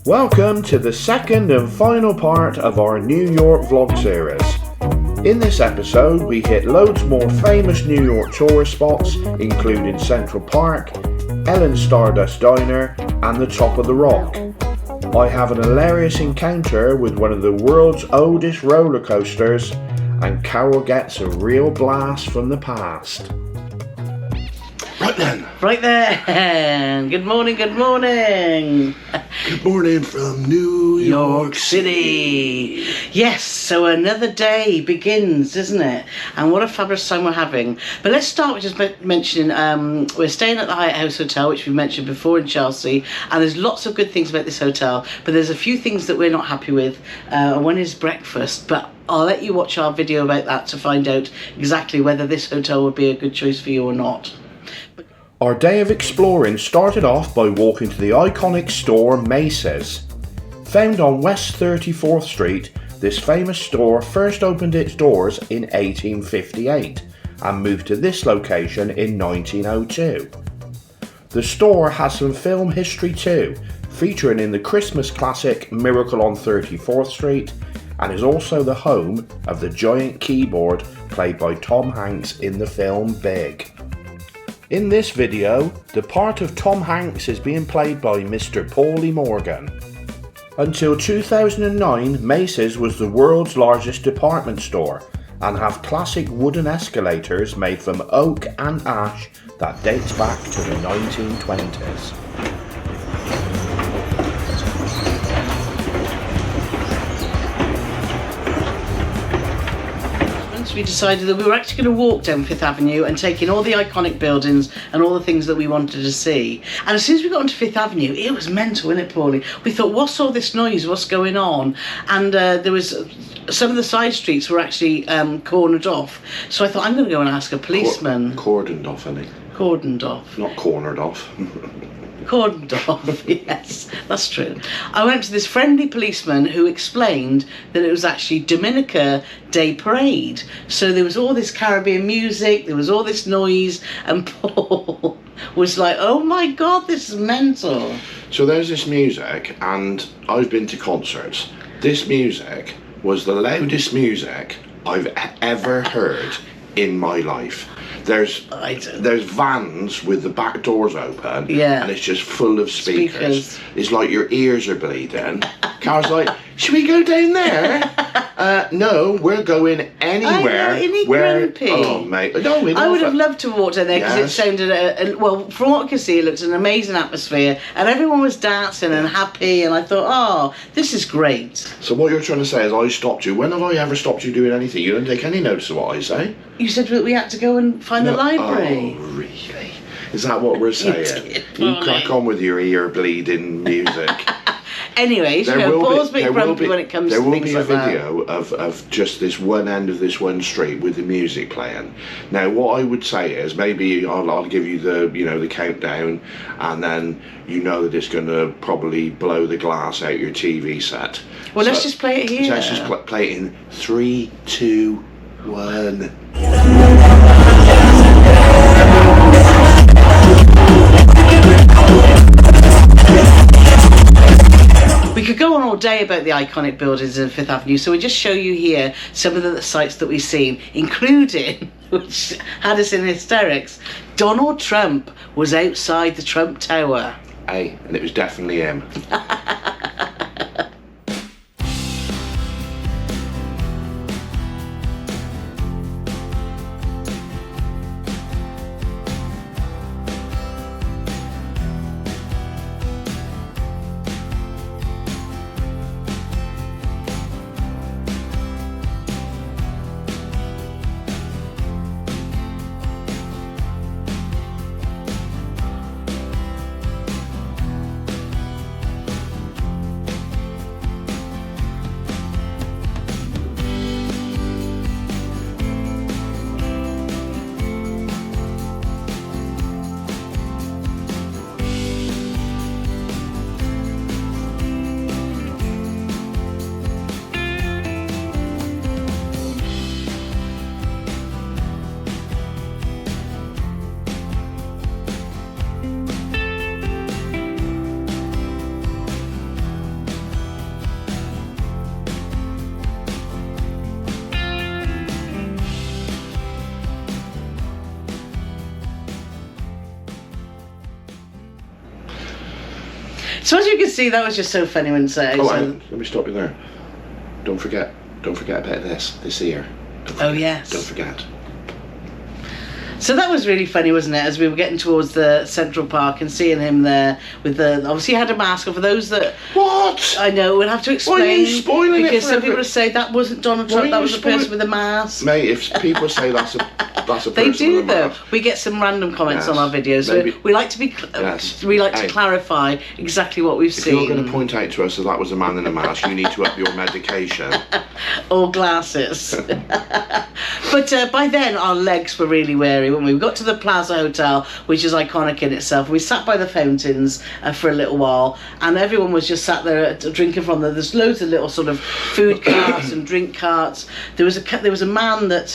Welcome to the second and final part of our New York vlog series. In this episode we hit loads more famous New York tourist spots, including Central Park, Ellen's Stardust Diner and the Top of the Rock. I have an hilarious encounter with one of the world's oldest roller coasters, and Carole gets a real blast from the past. Right then. Right there. Good morning, good morning. Good morning from New York City. Yes, so another day begins, isn't it? And what a fabulous time we're having. But let's start with just mentioning we're staying at the Hyatt Hotel, which we mentioned before in Chelsea, and there's lots of good things about this hotel, but there's a few things that we're not happy with. One is breakfast, but I'll let you watch our video about that to find out exactly whether this hotel would be a good choice for you or not. Our day of exploring started off by walking to the iconic store Macy's. Found on West 34th Street, this famous store first opened its doors in 1858 and moved to this location in 1902. The store has some film history too, featuring in the Christmas classic Miracle on 34th Street, and is also the home of the giant keyboard played by Tom Hanks in the film Big. In this video, the part of Tom Hanks is being played by Mr. Paulie Morgan. Until 2009, Macy's was the world's largest department store and have classic wooden escalators made from oak and ash that dates back to the 1920s. We decided that we were actually going to walk down Fifth Avenue and take in all the iconic buildings and all the things that we wanted to see. And as soon as we got onto Fifth Avenue, it was mental, wasn't it, Paulie? We thought, what's all this noise? What's going on? And there was some of the side streets were actually cornered off. So I thought, I'm going to go and ask a policeman. Cordoned off, I think. Cordoned off. Not cornered off. Cordoned off, yes, that's true. I went to this friendly policeman who explained that it was actually Dominica Day Parade. So there was all this Caribbean music, there was all this noise, and Paul was like, oh my God, this is mental. So there's this music, and I've been to concerts. This music was the loudest music I've ever heard in my life. There's vans with the back doors open, yeah, and it's just full of speakers. It's like your ears are bleeding. Carol's like, should we go down there? No, we're going anywhere. Oh mate, I would have loved to walk down there because it sounded well. From what I could see, it looked an amazing atmosphere, and everyone was dancing and happy. And I thought, oh, this is great. So what you're trying to say is I stopped you. When have I ever stopped you doing anything? You don't take any notice of what I say. You said that we had to go and find the library. Oh, really? Is that what we're saying? You crack on with your ear bleeding music. Anyways, Paul's a bit grumpy when it comes to things like that. There will be a video of just this one end of this one street with the music playing. Now, what I would say is maybe I'll give you the countdown, and then you know that it's going to probably blow the glass out your TV set. Well, let's just play it here. So let's just play it in 3, 2, 1. We could go on all day about the iconic buildings in Fifth Avenue, so we'll just show you here some of the sites that we've seen, including, which had us in hysterics, Donald Trump was outside the Trump Tower. Hey, and it was definitely him. So as you can see, that was just so funny when say. Oh, let me stop you there. Don't forget about this here. Oh yes. Don't forget. So that was really funny, wasn't it? As we were getting towards the Central Park and seeing him there with obviously he had a mask on. For those that What? I know, we'll have to explain. Why are you spoiling it because for some people will say that wasn't Donald Trump. That was a person with a mask. Mate, if people say that's a person They do with a though. mask. We get some random comments Yes. on our videos. So Maybe. we like to be. We like to Hey. clarify exactly what we've If seen. you're going to point out to us that was a man in a mask, you need to up your medication. Or glasses. But by then our legs were really weary when we got to the Plaza Hotel, which is iconic in itself. We sat by the fountains for a little while, and everyone was just sat there drinking from there. There's loads of little sort of food carts and drink carts. There was a man that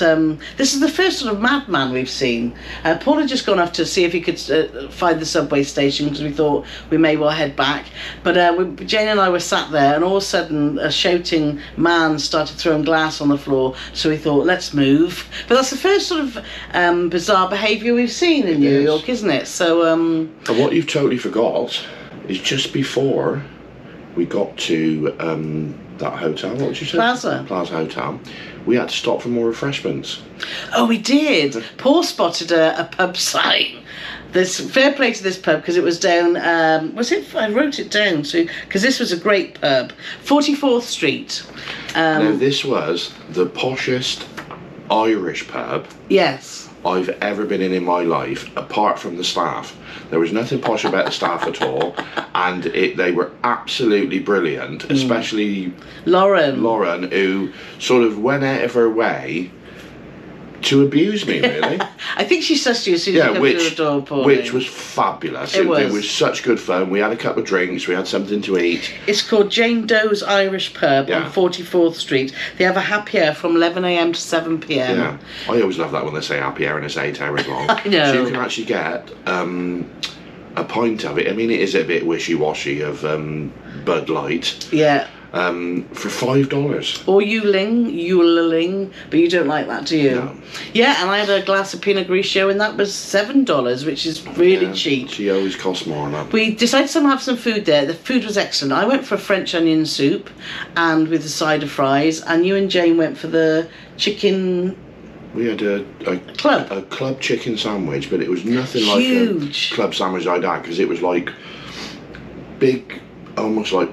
this is the first sort of madman we've seen. Paul had just gone off to see if he could find the subway station because we thought we may well head back. But Jane and I were sat there, and all of a sudden a shouting man started throwing glass on the floor. So we thought, let's move. But that's the first sort of bizarre behaviour we've seen in New York, isn't it? So And what you've totally forgot is just before we got to that hotel, what did you say? Plaza Hotel, we had to stop for more refreshments. Oh, we did. Paul spotted a pub sign. There's fair play to this pub because it was down. Was it? I wrote it down. So because this was a great pub, 44th Street. Now this was the poshest Irish pub Yes. I've ever been in my life, apart from the staff. There was nothing posh about the staff at all, and they were absolutely brilliant, especially Lauren, who sort of went out of her way to abuse me, really. I think she sussed you as soon as you come through the door, Paul. which was fabulous. It was such good fun. We had a couple of drinks, we had something to eat. It's called Jane Doe's Irish Pub Yeah. on 44th Street. They have a happy hour from 11 a.m. to 7 p.m. Yeah, I always love that when they say happy hour and it's 8 hours long. I know. So you can actually get a pint of it. I mean, it is a bit wishy-washy of Bud Light. Yeah. For $5. Or Yuling, but you don't like that, do you? No. Yeah, and I had a glass of Pinot Grigio, and that was $7, which is really cheap. She always costs more than that. We decided to have some food there. The food was excellent. I went for a French onion soup, and with a side of fries, and you and Jane went for the chicken. We had a club chicken sandwich, but it was nothing Huge. like a club sandwich I'd had, because it was like big, almost like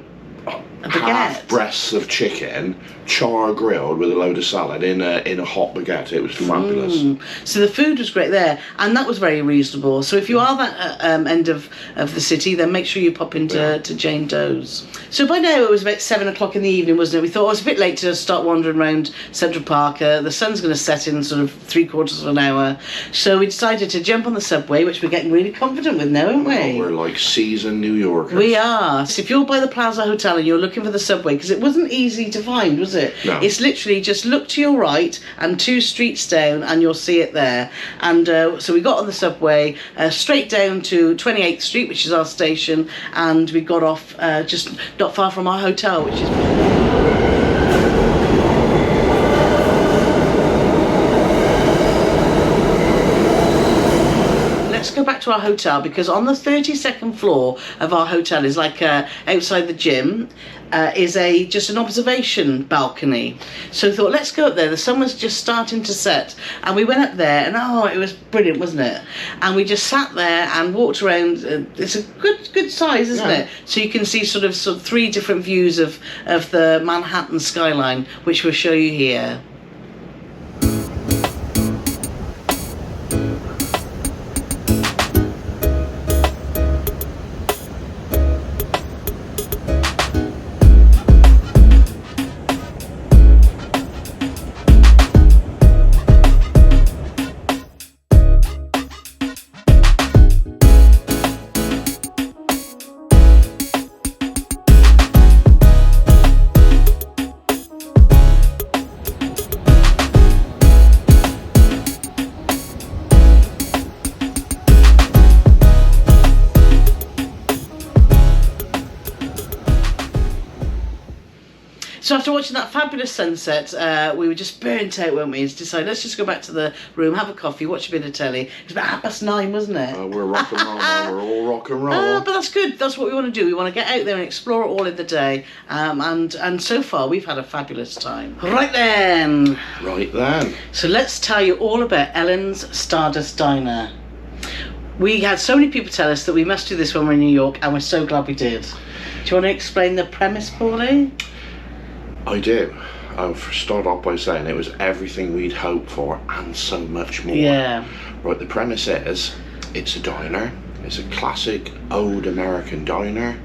half breasts of chicken, char grilled with a load of salad in a hot baguette. It was fabulous. So the food was great there, and that was very reasonable. So if you are that end of the city, then make sure you pop into to Jane Doe's. So by now it was about 7 o'clock in the evening, wasn't it? We thought it was a bit late to start wandering around Central Park. The sun's going to set in sort of 3/4 of an hour. So we decided to jump on the subway, which we're getting really confident with now, aren't we? We're like seasoned New Yorkers. We are. So if you're by the Plaza Hotel and you're looking for the subway, because it wasn't easy to find, was it? No. It's literally just look to your right and 2 streets down and you'll see it there. And so we got on the subway straight down to 28th Street, which is our station, and we got off just not far from our hotel, which is... Let's go back to our hotel, because on the 32nd floor of our hotel is like outside the gym is just an observation balcony. So we thought, let's go up there. The sun was just starting to set, and we went up there, and it was brilliant, wasn't it? And we just sat there and walked around. It's a good size, isn't it? So you can see sort of 3 different views of the Manhattan skyline, which we'll show you here. So after watching that fabulous sunset, we were just burnt out, weren't we? And decided, let's just go back to the room, have a coffee, watch a bit of telly. It was about 9:30, wasn't it? We're rock and roll, man. We're all rock and roll. But that's good. That's what we want to do. We want to get out there and explore it all in the day. And so far, we've had a fabulous time. Right then. So let's tell you all about Ellen's Stardust Diner. We had so many people tell us that we must do this when we're in New York, and we're so glad we did. Do you want to explain the premise, Paulie? I do. I'll start off by saying it was everything we'd hoped for and so much more. Yeah. Right, the premise is, it's a diner. It's a classic old American diner,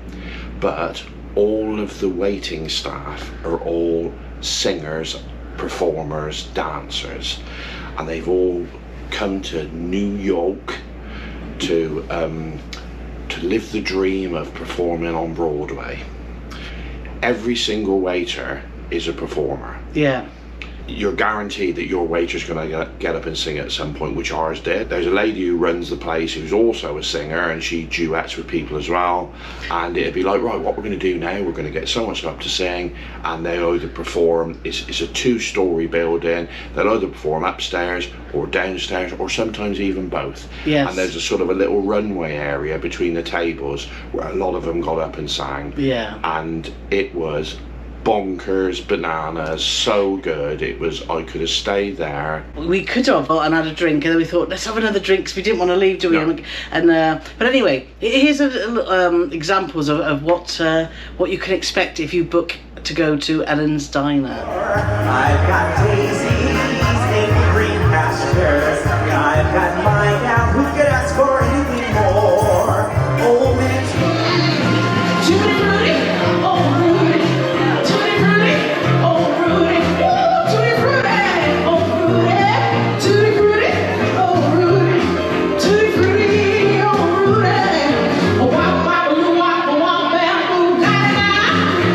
but all of the waiting staff are all singers, performers, dancers, and they've all come to New York to live the dream of performing on Broadway. Every single waiter is a performer. Yeah. You're guaranteed that your waiter's going to get up and sing at some point, which ours did. There's a lady who runs the place who's also a singer, and she duets with people as well. And it'd be like, right, what we're going to do now, we're going to get someone up to sing, and they either perform, it's a 2-story building, they'll either perform upstairs or downstairs, or sometimes even both. Yes. And there's a sort of a little runway area between the tables where a lot of them got up and sang. Yeah. And it was bonkers, bananas, so good. It was, I could have stayed there. We could have and had a drink, and then we thought, let's have another drink, because we didn't want to leave, do we? No. But anyway, here's examples of what you can expect if you book to go to Ellen's Diner. I've got daisies in green pastures. I've got my gal who could ask for anything more. Oh, man. Tutti frutti, oh Rudy. Tutti frutti, oh Rudy. Woo, tutti frutti, oh Rudy. Tutti frutti, oh Rudy. Tutti frutti, oh Rudy. Oh, wop, wop, loo, wop, wop, bam, ooh, da-da-da.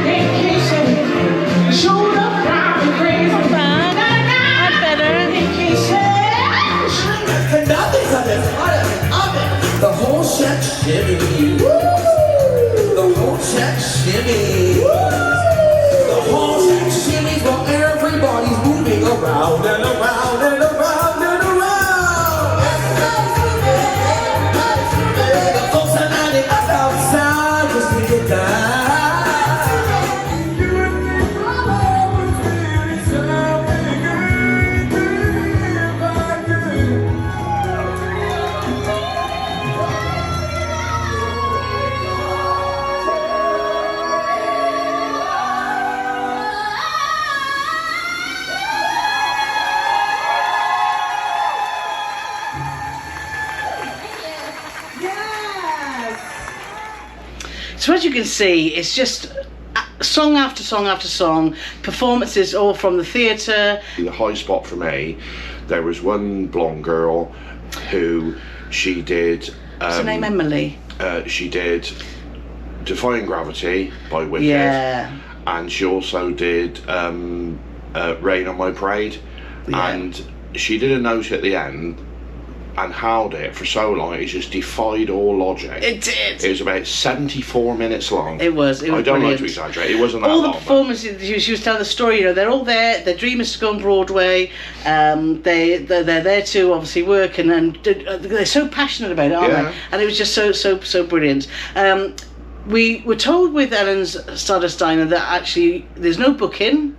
In case you showed up driving crazy. Da-da-da. Better. In case And nothing's as hot as an oven. The whole shack shimmy. Woo! The whole shack shimmy. Woo! The whole shack shimmies while everybody's moving around and around and around and around. The folks are lining up outside just to get down. So as you can see, it's just song after song after song, performances all from the theatre. The high spot for me, there was one blonde girl who she did. What's her name? Emily. She did Defying Gravity by Wicked. Yeah. And she also did Rain on My Parade. Yeah. And she did a note at the end and held it for so long it just defied all logic. It did. It was about 74 minutes long. It was I don't brilliant. like to exaggerate, it wasn't that all long. the performances, she was telling the story, you know, they're all there, their dream is to go on Broadway, they're there to obviously work, and they're so passionate about it, aren't Yeah. they? And it was just so brilliant. We were told with Ellen's Stardust Diner that actually there's no booking,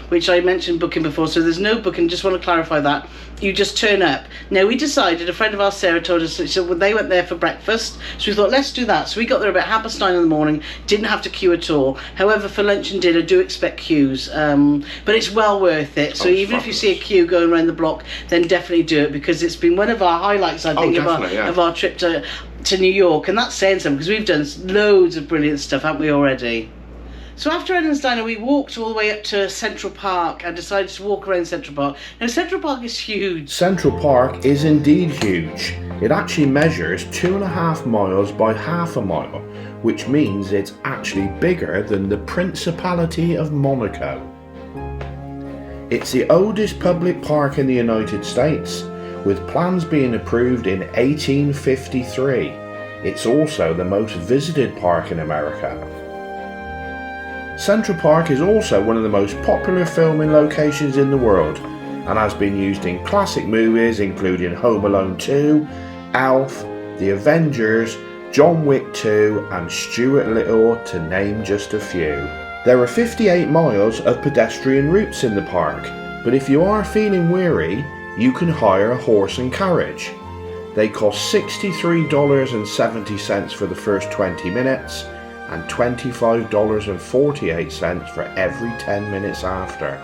which I mentioned booking before, so there's no booking, just want to clarify that. You just turn up. Now we decided, a friend of ours, Sarah, told us that they went there for breakfast, so we thought, let's do that. So we got there about 9:30 in the morning, didn't have to queue at all. However, for lunch and dinner, do expect queues, but it's well worth it. So Oh, even if you see a queue going around the block, then definitely do it, because it's been one of our highlights, I think, of our trip to New York, and that's saying something, because we've done loads of brilliant stuff, haven't we, already? So after Ellen's Diner, we walked all the way up to Central Park and decided to walk around Central Park. Now, Central Park is huge. Central Park is indeed huge. It actually measures 2.5 miles by half a mile, which means it's actually bigger than the Principality of Monaco. It's the oldest public park in the United States, with plans being approved in 1853. It's also the most visited park in America. Central Park is also one of the most popular filming locations in the world and has been used in classic movies including Home Alone 2, Alf, The Avengers, John Wick 2 and Stuart Little, to name just a few. There are 58 miles of pedestrian routes in the park, but if you are feeling weary, you can hire a horse and carriage. They cost $63.70 for the first 20 minutes and $25.48 for every 10 minutes after,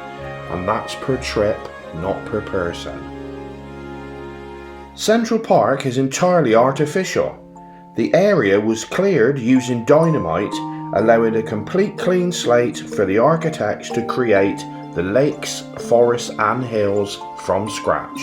and that's per trip, not per person. Central Park is entirely artificial. The area was cleared using dynamite, allowing a complete clean slate for the architects to create the lakes, forests and hills from scratch.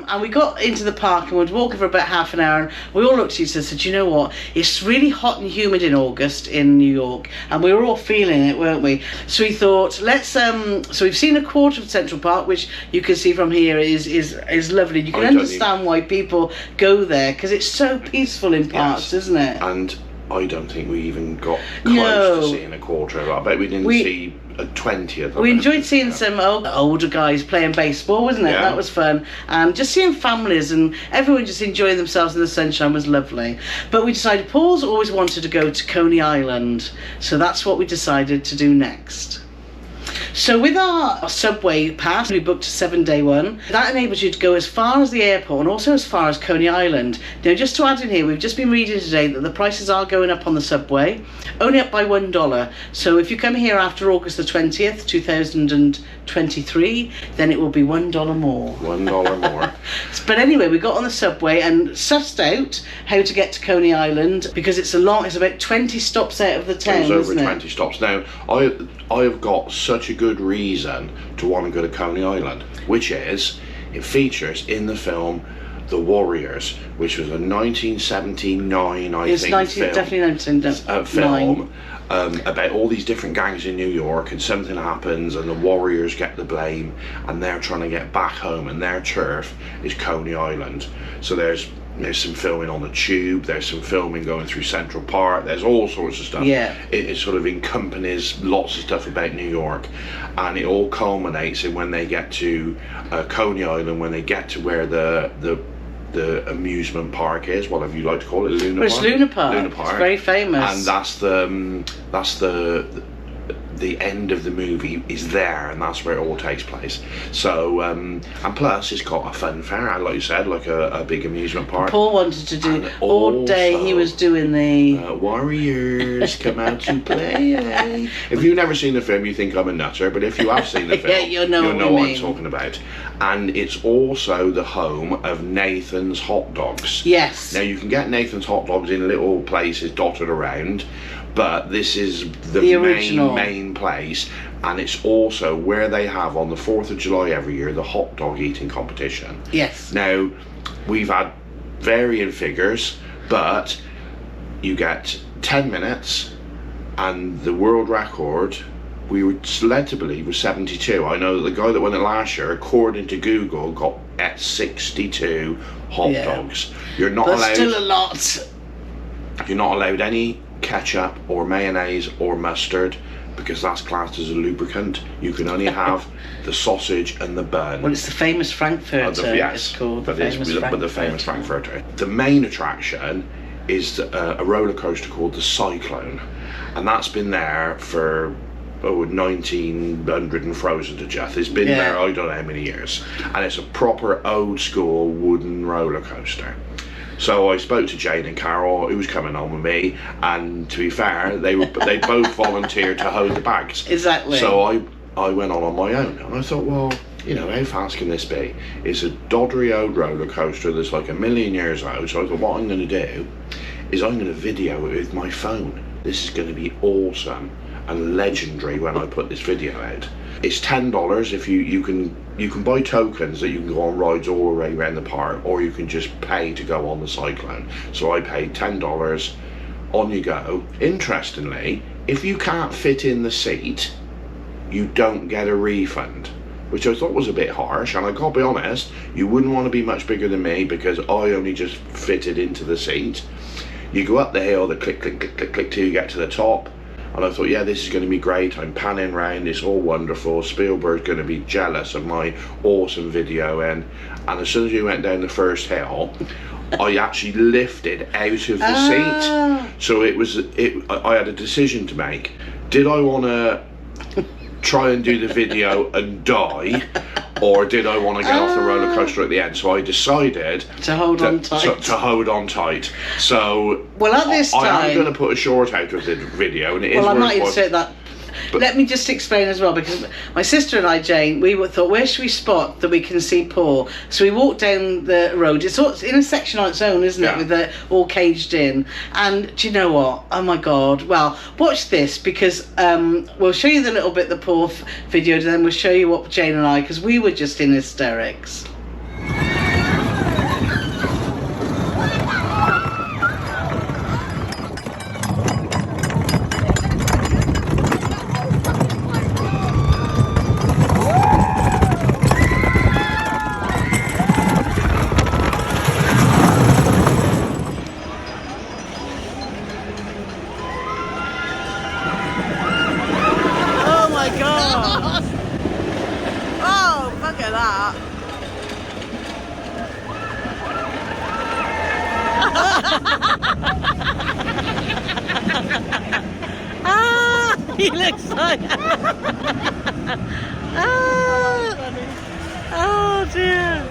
And we got into the park and we were walking for about half an hour, and we all looked at each other and said, you know what, it's really hot and humid in August in New York, and we were all feeling it, weren't we? So we thought, let's so we've seen a quarter of Central Park, which you can see from here is lovely. You can understand why people go there, because it's so peaceful in parts, isn't it? And I don't think we even got close to seeing a quarter of it. I bet we didn't see a 20th of it. We enjoyed seeing some older guys playing baseball, wasn't it? Yeah. That was fun. And just seeing families and everyone just enjoying themselves in the sunshine was lovely. But we decided, Paul's always wanted to go to Coney Island, so that's what we decided to do next. So with our subway pass, we booked a 7-day one. That enables you to go as far as the airport and also as far as Coney Island. Now, just to add in here, we've just been reading today that the prices are going up on the subway, only up by $1. So if you come here after August the 20th, 2023, then it will be $1 more. $1 more. But anyway, we got on the subway and sussed out how to get to Coney Island, because it's about 20 stops out of the town, It was isn't over it? 20 stops. Now, I've got such a good reason to want to go to Coney Island, which is, it features in the film The Warriors, which was a 1979, Definitely 1979. film about all these different gangs in New York, and something happens and the Warriors get the blame and they're trying to get back home, and their turf is Coney Island. So there's some filming on the Tube, there's some filming going through Central Park, there's all sorts of stuff. Yeah. It sort of encompasses lots of stuff about New York, and it all culminates in when they get to Coney Island, when they get to where the amusement park is, whatever you like to call it, Luna Park. It's Luna Park. Luna Park. It's very famous. And that's the end of the movie is there, and that's where it all takes place. So and plus it's got a fun fair, like you said, like a big amusement park. Paul wanted to do And all day. He was doing the Warriors come out to play. If you've never seen the film, you think I'm a nutter, but if you have seen the film, Yeah, you'll know what what we I'm mean. talking about. And it's also the home of Nathan's Hot Dogs. Yes. Now, you can get Nathan's Hot Dogs in little places dotted around, but this is the original main place, and it's also where they have on the 4th of July every year the hot dog eating competition. Yes. Now, we've had varying figures, but you get 10 minutes, and the world record, we were led to believe, was 72. I know that the guy that won it last year, according to Google, got at 62 hot dogs. You're not But allowed. still a lot. You're not allowed any ketchup or mayonnaise or mustard, because that's classed as a lubricant. You can only have the sausage and the bun. Well, it's the famous Frankfurter. Yes, It's called but the the famous Frankfurter. The main attraction is a roller coaster called the Cyclone, and that's been there for 1900 and frozen to death. It's been there I don't know how many years, and it's a proper old school wooden roller coaster. So I spoke to Jane and Carole, who was coming on with me, and to be fair, they both volunteered to hold the bags. Exactly. So I went on my own, and I thought, well, you know, how fast can this be? It's a doddery old roller coaster that's like 1,000,000 years old. So I thought, what I'm going to do is I'm going to video it with my phone. This is going to be awesome and legendary when I put this video out. It's $10 if you can buy tokens that you can go on rides all the way around the park, or you can just pay to go on the Cyclone. So I paid $10, on you go. Interestingly, if you can't fit in the seat, you don't get a refund, which I thought was a bit harsh. And I gotta be honest, you wouldn't want to be much bigger than me because I only just fitted into the seat. You go up the hill, the click, click, click, click, click till you get to the top. And I thought, yeah, this is going to be great. I'm panning round, it's all wonderful. Spielberg's going to be jealous of my awesome video. And as soon as we went down the first hill, I actually lifted out of the seat. So I had a decision to make. Did I want to try and do the video and die, or did I want to get off the roller coaster at the end? So I decided to hold on tight. To hold on tight. So well, at this time, I am going to put a short out of the video, and it is. Well, I might insert that. But let me just explain as well, because my sister and I, Jane, we thought, where should we spot that we can see Paul? So we walked down the road. It's in a section on its own, isn't it, with the all caged in. And do you know what? Oh my God! Well, watch this, because we'll show you the little bit the Paul video, and then we'll show you what Jane and I, because we were just in hysterics. He looks like oh dear.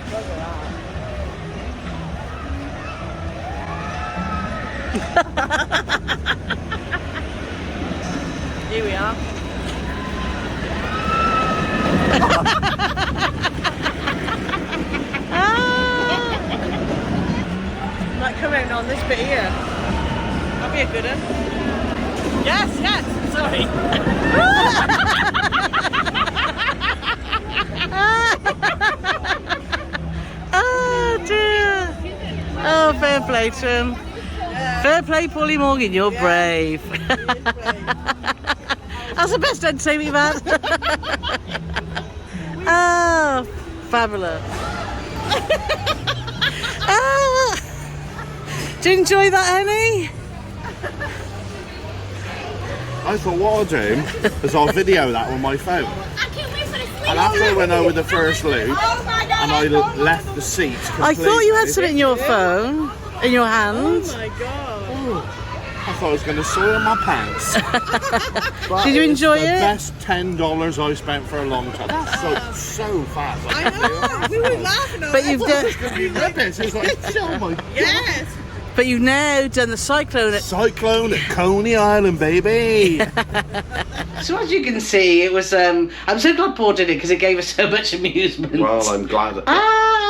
Here we are. Might come around on this bit here. That'll be a good one. Yes, yes, sorry. Oh dear. Oh, fair play to him. Fair play, Paulie Morgan, you're brave. That's the best entertainment you've had. Oh, fabulous. Oh, do you enjoy that, Annie? I thought what I'll do is I'll video that on my phone. And after I went over the first loop, and I left the seat completely. I thought you had something in your phone, in your hand. Oh my God. I thought I was going to soil my pants. Did you enjoy it? The best $10 I spent for a long time. That's so fast. I know. We were laughing. But you've done. It's going to be rubbish. It's like, oh my God. Yes. But you've now done the cyclone. Cyclone at Coney Island, baby. So as you can see, it was. I'm so glad Paul did it because it gave us so much amusement. Well, I'm glad that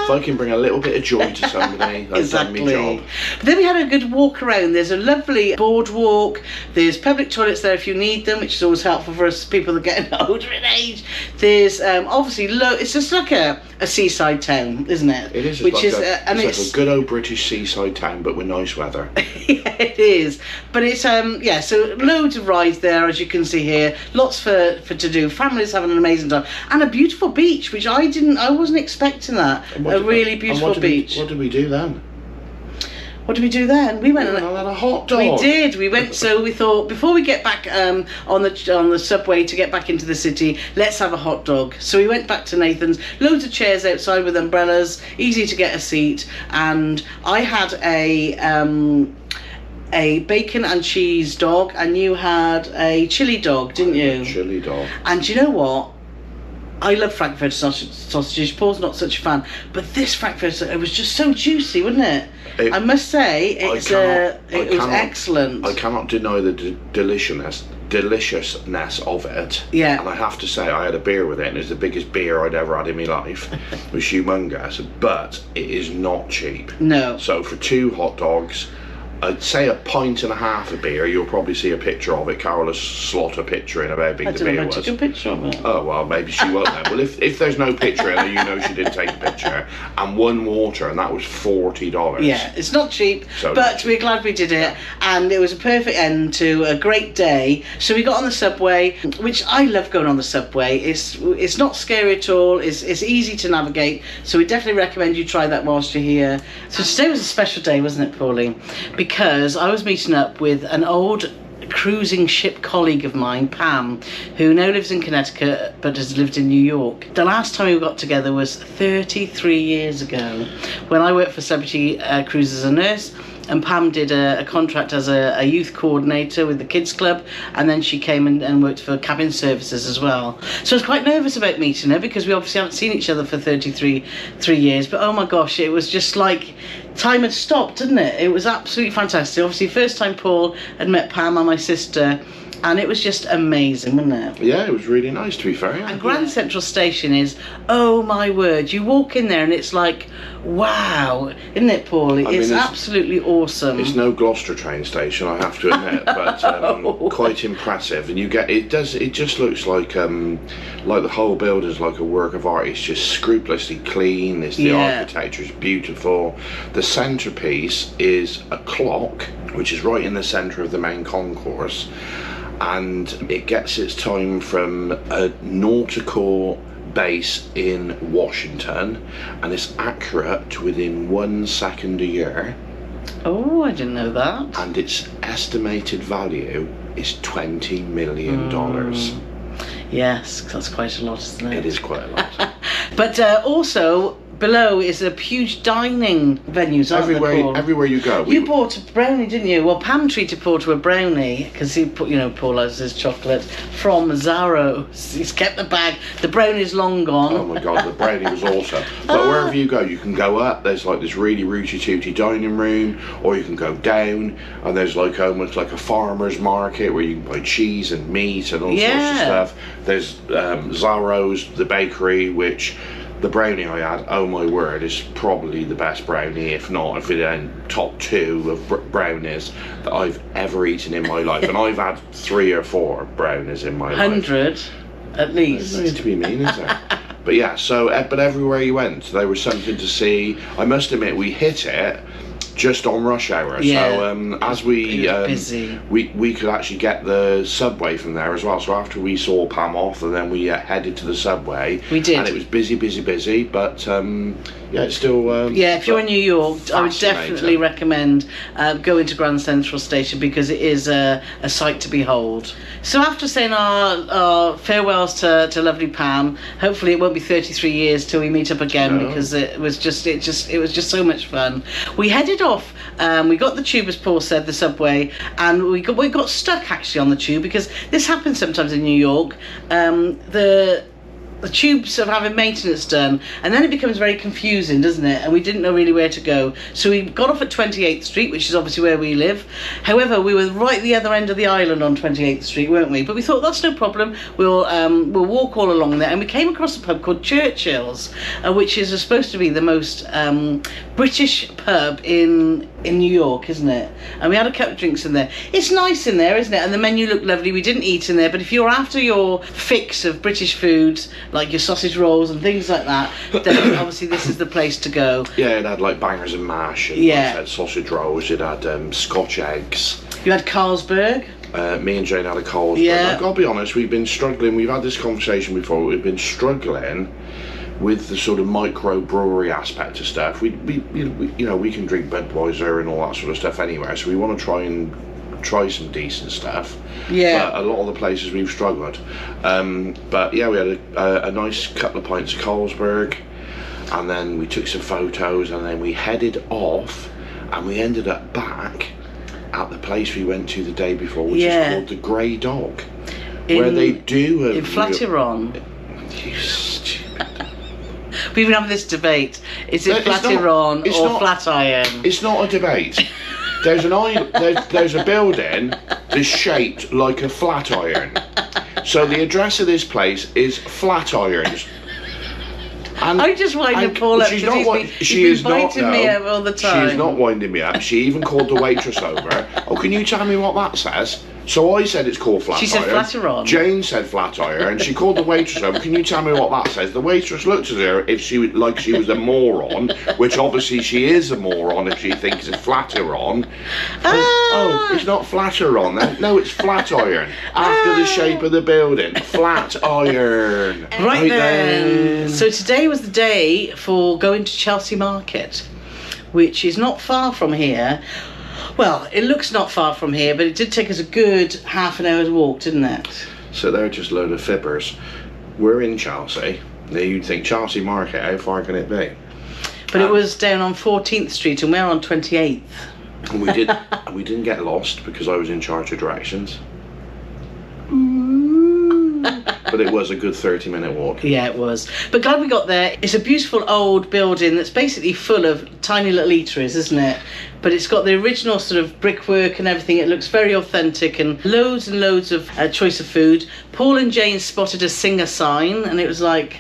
if I can bring a little bit of joy to somebody, that's done my job. But then we had a good walk around. There's a lovely boardwalk. There's public toilets there if you need them, which is always helpful for us people that are getting older in age. There's obviously it's just like a seaside town, isn't it? It is. It's a good old British seaside town, but with nice weather. Yeah, it is. But it's so loads of rides there, as you can see here. Lots for to do. Families having an amazing time, and a beautiful beach, which I wasn't expecting that. A really beautiful beach. What did we do then? What did we do then? We went and had a hot dog. We did. We went. So we thought before we get back on the subway to get back into the city, let's have a hot dog. So we went back to Nathan's. Loads of chairs outside with umbrellas, easy to get a seat. And I had a bacon and cheese dog, and you had a chili dog, didn't you? Chili dog. And do you know what? I love Frankfurter sausages. Paul's not such a fan, but this Frankfurter, it was just so juicy, wasn't it? I must say, it was excellent. I cannot deny the deliciousness of it. Yeah. And I have to say, I had a beer with it, and it's the biggest beer I'd ever had in my life. It was humongous, but it is not cheap. No. So for 2 hot dogs, I'd say a pint and a half of beer. You'll probably see a picture of it. Carole has slot a picture in of how big I the don't know beer if I was. took a picture of it. Oh, well, maybe she won't then. Well, if there's no picture in there, you know she didn't take a picture. And one water, and that was $40. Yeah, it's not cheap, So but not cheap. we're glad we did it, and it was a perfect end to a great day. So we got on the subway, which I love going on the subway. It's not scary at all. It's easy to navigate. So we definitely recommend you try that whilst you're here. So today was a special day, wasn't it, Pauline? Because I was meeting up with an old cruising ship colleague of mine, Pam, who now lives in Connecticut but has lived in New York. The last time we got together was 33 years ago when I worked for Celebrity Cruise as a nurse, and Pam did a contract as a youth coordinator with the kids club, and then she came and worked for cabin services as well. So I was quite nervous about meeting her because we obviously haven't seen each other for 33 years, but oh my gosh, it was just like time had stopped, didn't it? It was absolutely fantastic. Obviously first time Paul had met Pam and my sister, and it was just amazing, wasn't it? Yeah, it was really nice, to be fair. And Grand Central Station is, oh my word, you walk in there and it's like, wow, isn't it, Paul? It's absolutely awesome. It's no Gloucester train station, I have to admit, but quite impressive. And it just looks like the whole building's like a work of art. It's just scrupulously clean. The architecture is beautiful. The centrepiece is a clock, which is right in the centre of the main concourse, and it gets its time from a nautical base in Washington, and it's accurate to within 1 second a year. Oh, I didn't know that. And its estimated value is $20 million. Yes, that's quite a lot, isn't it? It is quite a lot. But also below is a huge dining venues, aren't there, Paul? Everywhere you go. You bought a brownie, didn't you? Well, Pam treated Paul to a brownie because Paul has his chocolate from Zaro's. He's kept the bag. The brownie's long gone. Oh my God, the brownie was awesome. But wherever you go, you can go up. There's like this really rooty tooty dining room, or you can go down, and there's like almost like a farmer's market where you can buy cheese and meat and all sorts of stuff. There's Zaro's, the bakery, which the brownie I had, oh my word, is probably the best brownie, if it ain't top 2 of brownies that I've ever eaten in my life. And I've had 3 or 4 brownies in my life. 100 at least. There's no need to be mean, is there? But yeah, but everywhere you went, there was something to see. I must admit, we hit it just on rush hour. Yeah. So as we busy. we could actually get the subway from there as well. So after we saw Pam off, and then we headed to the subway. We did. And it was busy, but it's still if you're in New York, I would definitely recommend going to Grand Central Station because it is a sight to behold. So after saying our farewells to lovely Pam, hopefully it won't be 33 years till we meet up again, because it was just so much fun. We headed off. We got the tube, as Paul said, the subway, and we got stuck actually on the tube because this happens sometimes in New York. The tubes are having maintenance done, and then it becomes very confusing, doesn't it? And we didn't know really where to go. So we got off at 28th Street, which is obviously where we live. However, we were right at the other end of the island on 28th Street, weren't we? But we thought, that's no problem. We'll walk all along there. And we came across a pub called Churchill's, which is supposed to be the most British pub in New York, isn't it? And we had a couple of drinks in there. It's nice in there, isn't it? And the menu looked lovely. We didn't eat in there, but if you're after your fix of British foods, like your sausage rolls and things like that, then obviously this is the place to go. Yeah, it had like bangers and mash, and it had sausage rolls, it had Scotch eggs. You had Carlsberg. Me and Jane had a Carlsberg. Yeah. I've got to be honest, we've been struggling. We've had this conversation before. We've been struggling with the sort of micro brewery aspect of stuff. We can drink Budweiser and all that sort of stuff anywhere. So we want to try some decent stuff. Yeah. But a lot of the places we've struggled. But yeah, we had a nice couple of pints of Carlsberg, and then we took some photos, and then we headed off, and we ended up back at the place we went to the day before, which is called the Grey Dog, where they do in Flatiron. You stupid. We've been having this debate. Is it Flatiron or Flatiron? It's not a debate. There's a building that's shaped like a flat iron. So the address of this place is Flatirons. And, I just wind Paul up she's because not he's been biting me up all the time. She's not winding me up. She even called the waitress over. Oh, can you tell me what that says? So I said it's called flat She iron. said Flatiron. Jane said flat iron. She called the waitress over. Can you tell me what that says? The waitress looked at her if she was a moron, which obviously she is a moron if she thinks it's Flatiron. Oh, it's not Flatiron then. No, it's flat iron. After the shape of the building. Flat iron. Right then. So today was the day for going to Chelsea Market, which is not far from here. Well, it looks not far from here, but it did take us a good half an hour's walk, didn't it? So they're just a load of fibbers. We're in Chelsea. Now you'd think Chelsea Market, how far can it be? But it was down on 14th Street and we're on 28th. And we didn't get lost because I was in charge of directions. But it was a good 30-minute walk. Yeah, it was. But glad we got there. It's a beautiful old building that's basically full of tiny little eateries, isn't it? But it's got the original sort of brickwork and everything. It looks very authentic and loads of choice of food. Paul and Jane spotted a Singer sign and it was like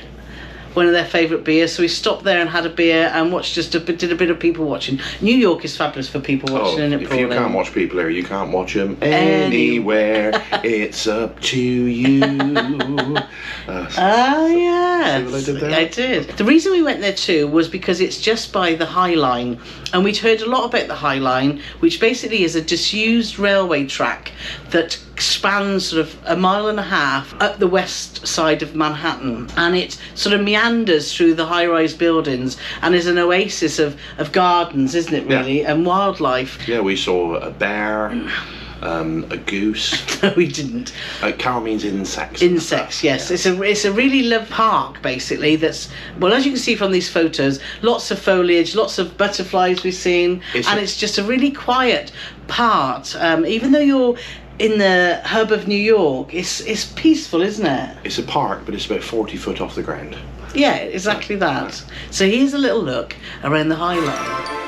one of their favourite beers, so we stopped there and had a beer and watched did a bit of people watching. New York is fabulous for people watching, isn't it, if Paul? you can't watch people here, you can't watch them anywhere. It's up to you. Yes, See what I did there? I did. The reason we went there too was because it's just by the Highline, and we'd heard a lot about the Highline, which basically is a disused railway track that spans sort of a mile and a half up the west side of Manhattan, and it sort of meanders through the high-rise buildings and is an oasis of gardens, isn't it, really? Yeah. And wildlife. Yeah, we saw a bear, a goose. No, we didn't. Carole means insects. Insects, yes. Yeah. It's a really lovely park, basically, that's, well, as you can see from these photos, lots of foliage, lots of butterflies we've seen, it's just a really quiet part. Even though you're in the hub of New York, it's peaceful, isn't it? It's a park, but it's about 40 foot off the ground. Yeah, exactly that. So here's a little look around the Highline.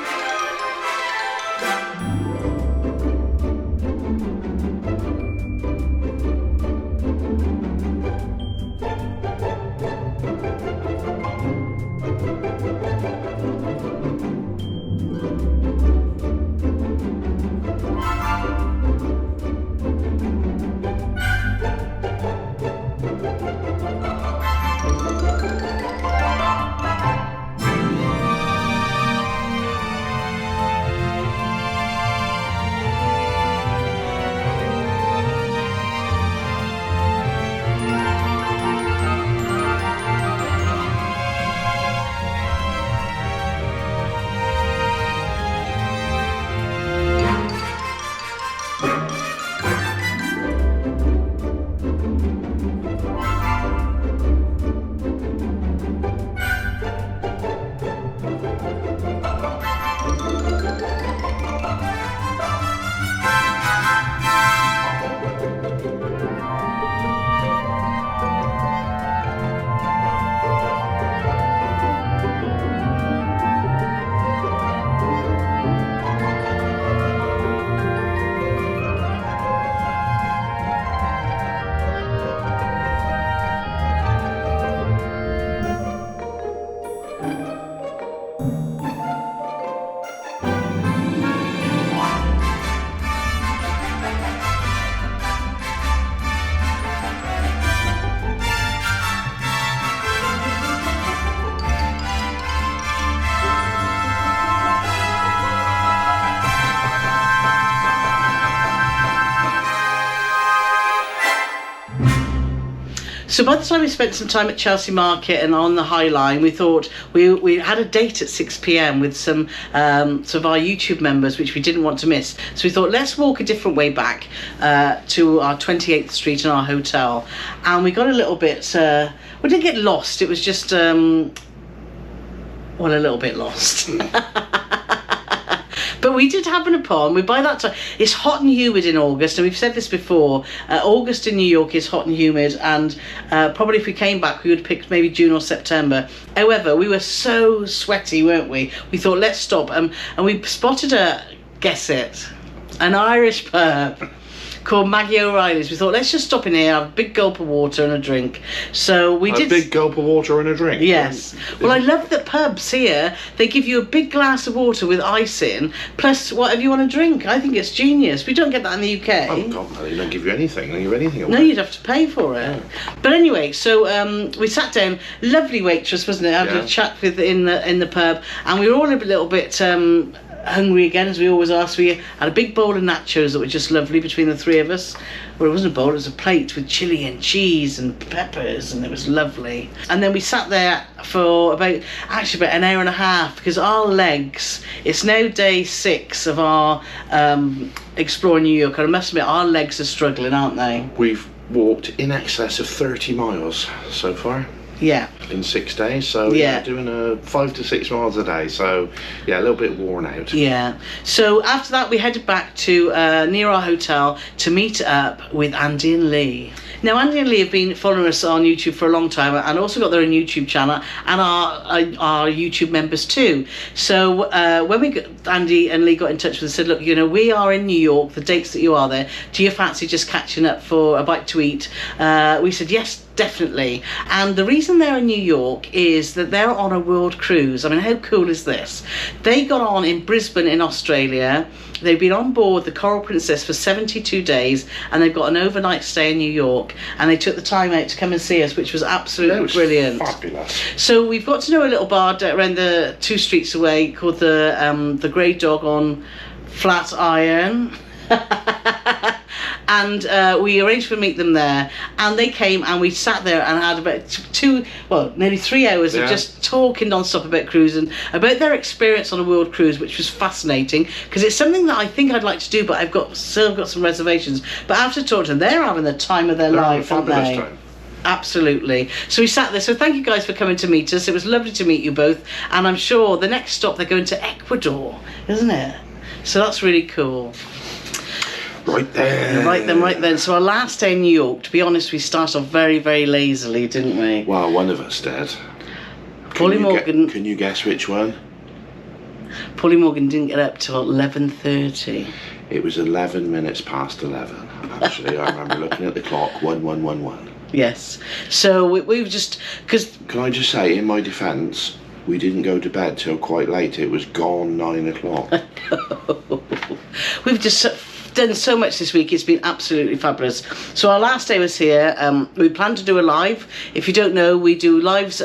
So by the time we spent some time at Chelsea Market and on the Highline, we thought we had a date at 6 p.m. with some of our YouTube members, which we didn't want to miss. So we thought, let's walk a different way back to our 28th Street and our hotel. And we got a little bit, we didn't get lost, it was just, well, a little bit lost. But we did happen upon, by that time, it's hot and humid in August, and we've said this before, August in New York is hot and humid, and probably if we came back we would pick maybe June or September. However, we were so sweaty, weren't we? We thought, let's stop, and we spotted guess it, an Irish pub. called Maggie O'Reilly's. We thought, let's just stop in here, have a big gulp of water and a drink. So we did. A big gulp of water and a drink? Yes. Well, I love that pubs here, they give you a big glass of water with ice in, plus whatever you want to drink. I think it's genius. We don't get that in the UK. Oh, God, no, they don't give you anything. They don't give you anything away. No, you'd have to pay for it. But anyway, so we sat down. Lovely waitress, wasn't it? Having a chat with in the pub, and we were all a little bit hungry again, as we always are. So we had a big bowl of nachos that were just lovely between the three of us. Well, it wasn't a bowl; it was a plate with chili and cheese and peppers, and it was lovely. And then we sat there for about an hour and a half because our legs. It's now day 6 of our exploring New York, and I must admit, our legs are struggling, aren't they? We've walked in excess of 30 miles so far. Yeah. In 6 days, so doing 5 to 6 miles a day, so a little bit worn out. Yeah. So after that, we headed back to near our hotel to meet up with Andy and Lee. Now, Andy and Lee have been following us on YouTube for a long time, and also got their own YouTube channel, and our YouTube members too. So when Andy and Lee got in touch with us, said, look, we are in New York, the dates that you are there, do you fancy just catching up for a bite to eat? We said yes, definitely. And the reason they're in New York is that they're on a world cruise. I mean, how cool is this? They got on in Brisbane in Australia. They've been on board the Coral Princess for 72 days, and they've got an overnight stay in New York, and they took the time out to come and see us, which was absolutely brilliant. Fabulous. So we've got to know a little bar around the 2 streets away called the Grey Dog on Flatiron. And we arranged to meet them there, and they came, and we sat there and had about nearly 3 hours of just talking non-stop about cruising, about their experience on a world cruise, which was fascinating because it's something that I think I'd like to do, but I've still got some reservations. But after talking to them, they're having the time of their life, aren't they? Time. Absolutely. So we sat there. So thank you guys for coming to meet us. It was lovely to meet you both, and I'm sure the next stop they're going to Ecuador, isn't it? So that's really cool. Right there. Right then. So our last day in New York, to be honest, we started off very, very lazily, didn't we? Well, one of us did. Paulie Morgan. Can you guess which one? Paulie Morgan didn't get up till 11:30. It was 11 minutes past 11. Actually, I remember looking at the clock. 1111. Yes. So we've just because. Can I just say, in my defence, we didn't go to bed till quite late. It was gone 9 o'clock. We've just done so much this week. It's been absolutely fabulous. So our last day was here. We planned to do a live. If you don't know, we do lives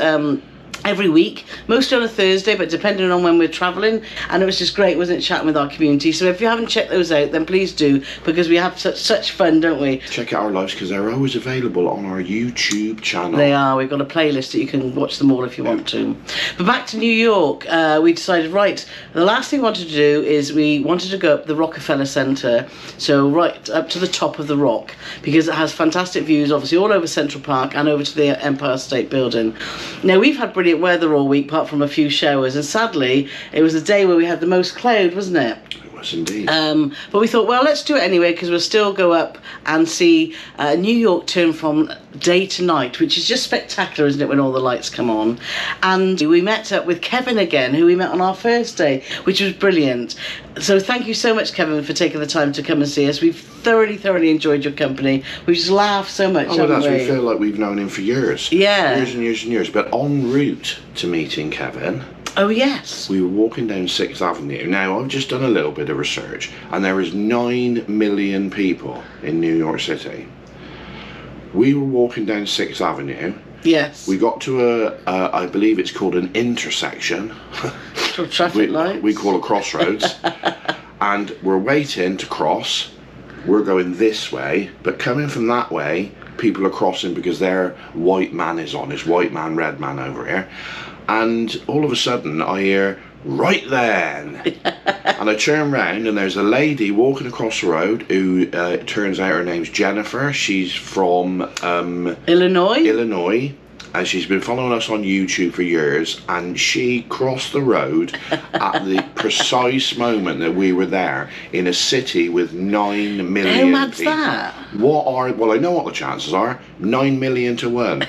every week, mostly on a Thursday, but depending on when we're travelling. And it was just great, wasn't it, chatting with our community? So if you haven't checked those out, then please do, because we have such fun, don't we? Check out our lives, because they're always available on our YouTube channel. They are. We've got a playlist that you can watch them all if you want to. But back to New York, we decided, right, the last thing we wanted to do is we wanted to go up the Rockefeller Center, so right up to the top of the rock, because it has fantastic views, obviously, all over Central Park and over to the Empire State Building. Now, we've had brilliant weather all week, apart from a few showers, and sadly, it was a day where we had the most cloud, wasn't it? It was indeed. But we thought, well, let's do it anyway, because we'll still go up and see New York turn from day to night, which is just spectacular, isn't it, when all the lights come on? And we met up with Kevin again, who we met on our first day, which was brilliant. So thank you so much, Kevin, for taking the time to come and see us. We've thoroughly enjoyed your company. We just laughed so much, haven't we? We feel like we've known him for years. Yeah. Years and years and years. But en route to meeting Kevin, oh yes, we were walking down 6th Avenue. Now, I've just done a little bit of research, and there is 9 million people in New York City. We were walking down 6th Avenue. Yes. We got to I believe it's called an intersection. Traffic lights. We call it crossroads. And we're waiting to cross. We're going this way, but coming from that way, people are crossing because their white man is on. It's white man, red man over here. And all of a sudden, I hear, right then. And I turn round, and there's a lady walking across the road who, it turns out her name's Jennifer. She's from Illinois. And she's been following us on YouTube for years, and she crossed the road at the precise moment that we were there in a city with 9 million How mad's people. that? Well, I know what the chances are. 9 million to 1.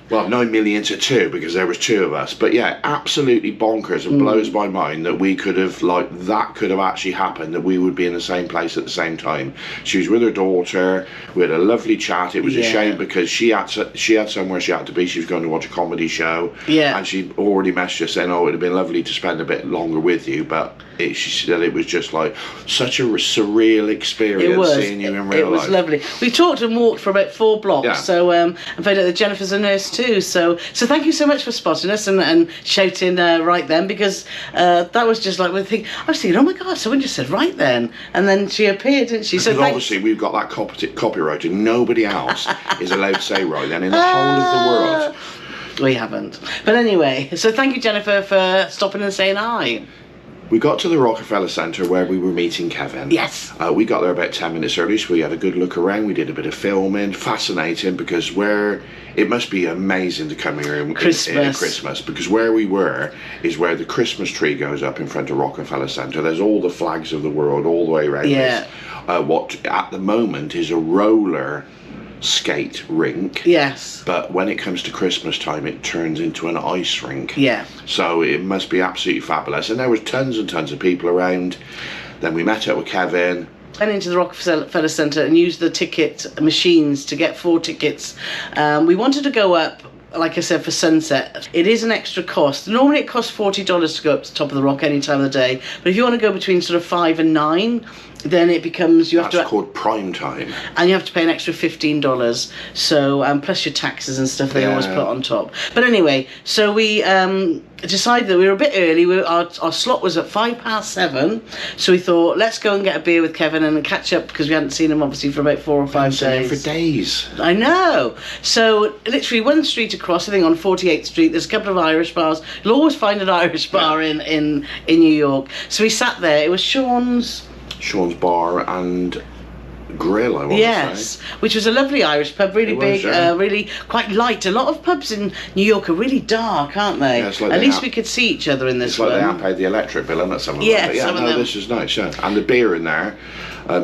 Well, 9 million to 2 because there was 2 of us. But yeah, absolutely bonkers. It blows my mind that we could have, like, that could have actually happened, that we would be in the same place at the same time. She was with her daughter. We had a lovely chat. It was a shame because she had somewhere she had to be. She was going to watch a comedy show. Yeah. And she already messaged us saying, oh, it would have been lovely to spend a bit longer with you. But she said it was just like such a surreal experience seeing you in real life. It was lovely. We talked and walked for about 4 blocks. Yeah. So and found out that Jennifer's a nurse too. So thank you so much for spotting us and shouting right then, because that was just like I was thinking, oh my God, someone just said right then, and then she appeared, didn't she? So because obviously we've got that copyright, and nobody else is allowed to say right then in the whole of the world. We haven't. But anyway, so thank you, Jennifer, for stopping and saying hi. We got to the Rockefeller Centre where we were meeting Kevin. Yes. We got there about 10 minutes early, so we had a good look around. We did a bit of filming. Fascinating, because it must be amazing to come here in Christmas, because where we were is where the Christmas tree goes up in front of Rockefeller Centre. There's all the flags of the world all the way around this. What at the moment is a roller skate rink. Yes. But when it comes to Christmas time, it turns into an ice rink. Yeah. So it must be absolutely fabulous. And there was tons and tons of people around. Then we met up with Kevin. Went into the Rockefeller Centre and used the ticket machines to get 4 tickets. We wanted to go up, like I said, for sunset. It is an extra cost. Normally it costs $40 to go up to the top of the rock any time of the day. But if you want to go between sort of 5 and 9, then it becomes That's called prime time. And you have to pay an extra $15. So plus your taxes and stuff they always put on top. But anyway, so we decided that we were a bit early. Our slot was at 7:05. So we thought, let's go and get a beer with Kevin and catch up, because we hadn't seen him obviously for about 4 or 5 days. For days. I know. So literally 1 street across, I think on 48th Street, there's a couple of Irish bars. You'll always find an Irish bar in New York. So we sat there. It was Sean's Bar and Grill, I want to say. Which was a lovely Irish pub, really big, really quite light. A lot of pubs in New York are really dark, aren't they? Yeah, like at least we could see each other in this one. It's like they have paid the electric bill, isn't it? Some of them. Yeah, but yeah, some of them. This is nice, yeah. And the beer in there,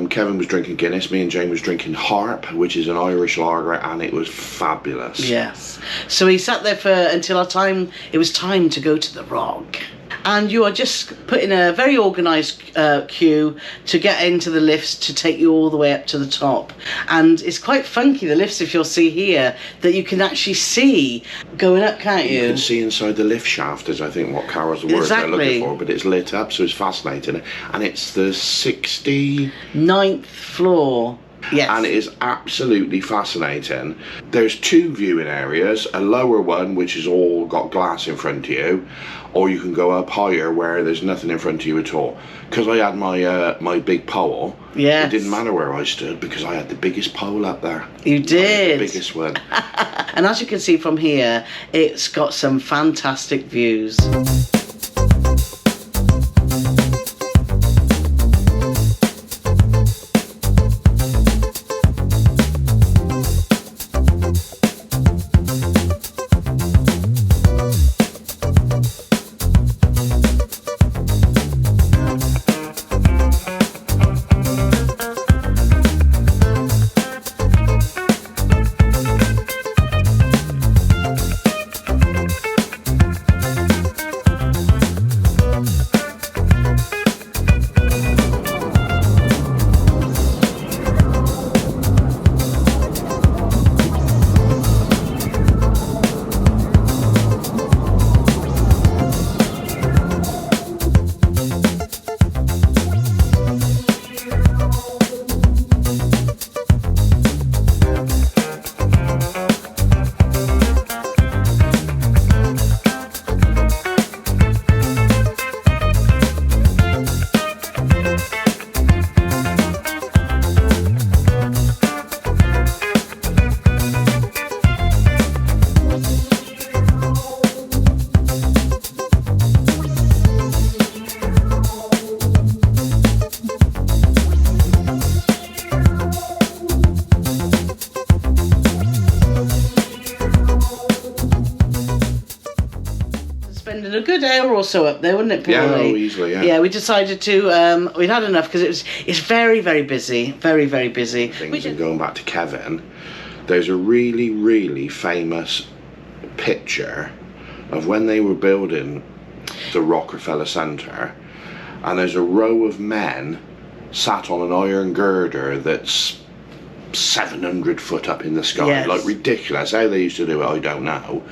Kevin was drinking Guinness, me and Jane was drinking Harp, which is an Irish lager, and it was fabulous. Yes. So we sat there until it was time to go to the Rock. And you are just put in a very organised queue to get into the lifts to take you all the way up to the top. And it's quite funky, the lifts, if you'll see here, that you can actually see going up, can't you? You can see inside the lift shaft, is I think what Carole's the word they're looking for, but it's lit up, so it's fascinating. And it's the 69th floor. Yes. And it is absolutely fascinating. There's 2 viewing areas, a lower one which is all got glass in front of you, or you can go up higher where there's nothing in front of you at all. Because I had my big pole, it didn't matter where I stood because I had the biggest pole up there. You did? The biggest one. And as you can see from here, it's got some fantastic views. A good hour or so up there, wouldn't it, probably? Yeah, easily, yeah. Yeah, we decided to, we'd had enough because it's very, very busy. Very, very busy. And going back to Kevin, there's a really, really famous picture of when they were building the Rockefeller Center, and there's a row of men sat on an iron girder that's 700 foot up in the sky. Yes. Like, ridiculous. How they used to do it, I don't know.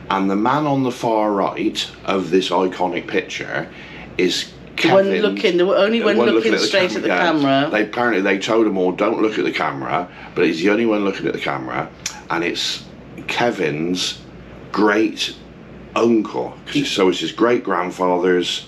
And the man on the far right of this iconic picture is Kevin, the only one looking at the straight at the camera. They apparently they told him all, don't look at the camera, but he's the only one looking at the camera, and it's Kevin's great uncle. So it's his great grandfather's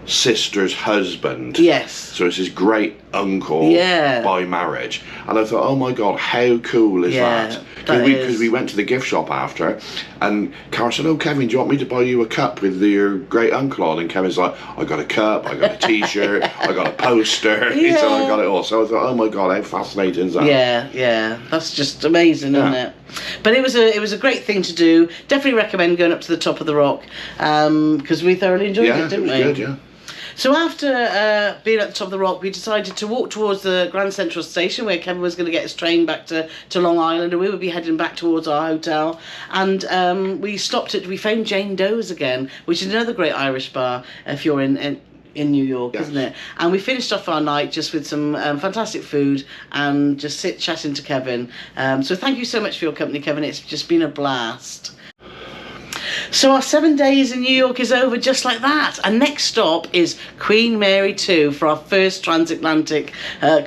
sister's husband. Yes. So it's his great uncle by marriage. And I thought, oh my God, how cool is that? Because we went to the gift shop after, and Carole said, oh Kevin, do you want me to buy you a cup with your great uncle on? And Kevin's like, I got a cup, I got a t-shirt, I got a poster. He said, I got it all. So I thought, oh my God, how fascinating is that? Yeah, that's just amazing, isn't it? But it was a great thing to do. Definitely recommend going up to the top of the rock, because we thoroughly enjoyed it, didn't we? Yeah, it was good, yeah. So after being at the top of the rock, we decided to walk towards the Grand Central Station, where Kevin was going to get his train back to Long Island, and we would be heading back towards our hotel. And we found Jane Doe's again, which is another great Irish bar if you're in New York, isn't it? And we finished off our night just with some fantastic food and just chatting to Kevin. So thank you so much for your company, Kevin. It's just been a blast. So our 7 days in New York is over just like that. And next stop is Queen Mary 2 for our first transatlantic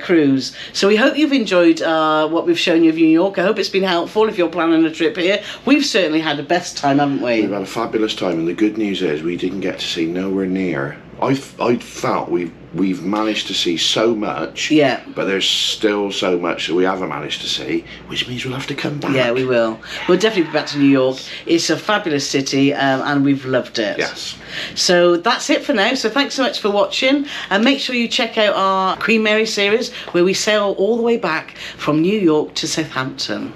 cruise. So we hope you've enjoyed what we've shown you of New York. I hope it's been helpful if you're planning a trip here. We've certainly had the best time, haven't we? We've had a fabulous time, and the good news is we didn't get to see nowhere near. I felt we've managed to see so much, but there's still so much that we haven't managed to see, which means we'll have to come back. Yeah, we will. We'll definitely be back to New York. It's a fabulous city, and we've loved it. Yes. So that's it for now. So thanks so much for watching, and make sure you check out our Queen Mary series, where we sail all the way back from New York to Southampton.